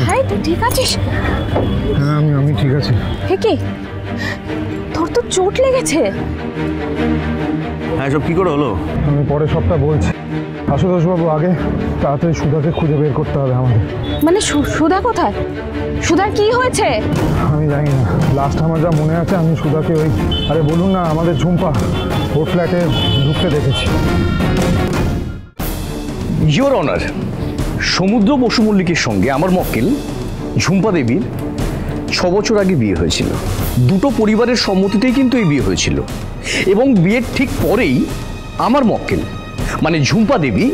High, তুই ঠিক আছিস? হ্যাঁ আমি ঠিক আছি। হে কি, তোর তো চোট লেগেছে। হ্যাঁ, সব কি করে হলো? আমি পরে সবটা বলছি। আশুতোষবাবু, আগে তাড়াতাড়ি সুধাকে খুঁজে বের করতে হবে আমাদের। মানে সুধা কোথায়? সুধার কি হয়েছে? আমি জানি না, লাস্ট আমার যা মনে আছে আমি সুধাকে ওই, আরে বলুন না, আমাদের ঝুম্পা ওর ফ্ল্যাটে ঢুকতে দেখেছি। ইওর অনার, সমুদ্র বসু মল্লিকের সঙ্গে আমার মক্কেল ঝুম্পা দেবীর 6 বছর আগে বিয়ে হয়েছিল। দুটো পরিবারের সম্মতিতেই কিন্তু এই বিয়ে হয়েছিল এবং বিয়ের ঠিক পরেই আমার মক্কেল মানে ঝুম্পা দেবী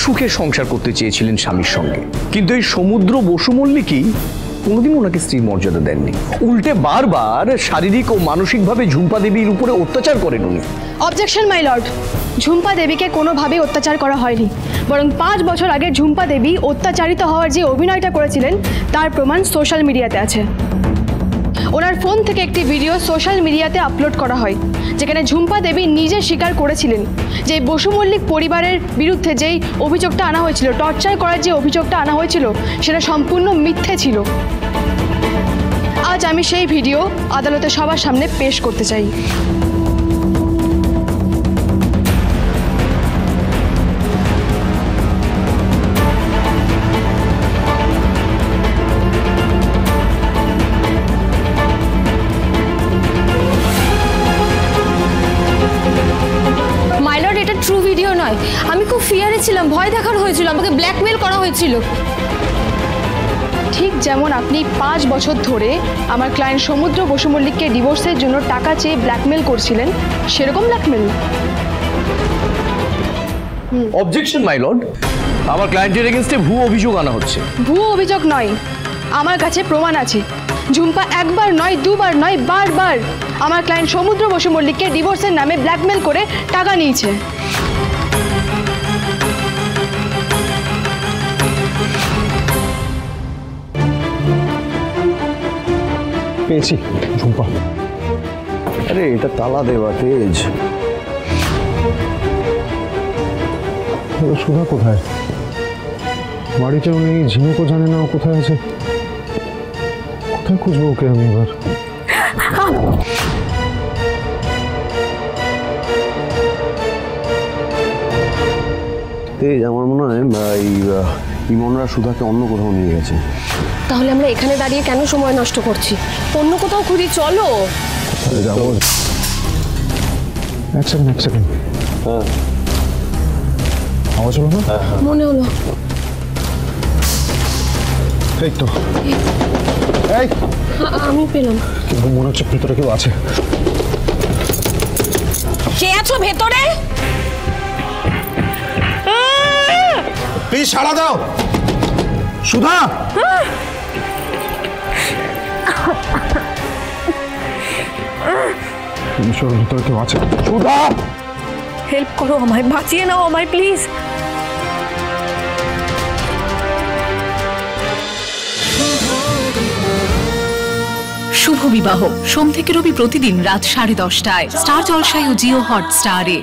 সুখের সংসার করতে চেয়েছিলেন স্বামীর সঙ্গে, কিন্তু এই সমুদ্র বসু মল্লিকই কোনোদিন ওনাকে স্ত্রীর মর্যাদা দেননি। উল্টে বারবার শারীরিক ও মানসিকভাবে ঝুম্পা দেবীর উপরে অত্যাচার করেন উনি। অবজেকশন মাই লর্ড, ঝুম্পা দেবীকে কোনোভাবেই অত্যাচার করা হয়নি, বরং 5 বছর আগে ঝুম্পা দেবী অত্যাচারিত হওয়ার যে অভিনয়টা করেছিলেন তার প্রমাণ সোশ্যাল মিডিয়াতে আছে। ওনার ফোন থেকে একটি ভিডিও সোশ্যাল মিডিয়াতে আপলোড করা হয়, যেখানে ঝুম্পা দেবী নিজে স্বীকার করেছিলেন যে বসু মল্লিক পরিবারের বিরুদ্ধে যেই অভিযোগটা আনা হয়েছিল, টর্চার করার যে অভিযোগটা আনা হয়েছিল, সেটা সম্পূর্ণ মিথ্যে ছিল। আজ আমি সেই ভিডিও আদালতে সবার সামনে পেশ করতে চাই। ট্রু ভিডিও নয়, আমি খুব ফিয়ারে ছিলাম, ভয় দেখানো হয়েছিল, আমাকে ব্ল্যাকমেল করা হয়েছিল। ঠিক যেমন আপনি 5 বছর ধরে আমার ক্লায়েন্ট সমুদ্র বসু মল্লিককে ডিভোর্সের জন্য টাকা চেয়ে ব্ল্যাকমেল করছিলেন, সেরকম ব্ল্যাকমেল। অবজেকশন মাই লর্ড, আমার ক্লায়েন্টের এগেইনস্টে ভুয়ো অভিযোগ আনা হচ্ছে। ভুয়ো অভিযোগ নয়, আমার কাছে প্রমাণ আছে। ঝুম্পা একবার নয়, দুবার নয়, বারবার আমার ক্লায়েন্ট সমুদ্র বসু মল্লিককে ডিভোর্সের নামে ব্ল্যাকমেল করে টাকা নিয়েছে। পেয়েছি ঝুম্পা। আরে এটা তালা দেওয়া তেজ। সুধা কোথায়? বাড়িতেও নেই, ঝিনুকও জানে না ও কোথায় আছে। কোথায় খুঁজবো ওকে আমি এবার? তেজ, আমার মনে হয় ইমনরা সুধাকে অন্য কোথাও নিয়ে গেছে। তাহলে আমরা এখানে দাঁড়িয়ে কেন সময় নষ্ট করছি? অন্য কোথাও খুঁজি, চলো। যাবো। এক সেকেন্ড। হ্যাঁ, আওয়াজ হলো না? মনে হলো। এই তো, এই আমি পেলাম। কিন্তু মনে হচ্ছে ভিতরে কেউ আছে। কে আছো ভেতরে? প্লিজ সাড়া দাও। সুধা, ভিতরে কেউ আছে। সুধা, হেল্প করো আমায়, বাঁচিয়ে নাও আমায় প্লিজ। শুভ বিবাহ সোম থেকে রবি প্রতিদিন রাত 10:30টায় স্টার জলসায় ও জিও হটস্টারে।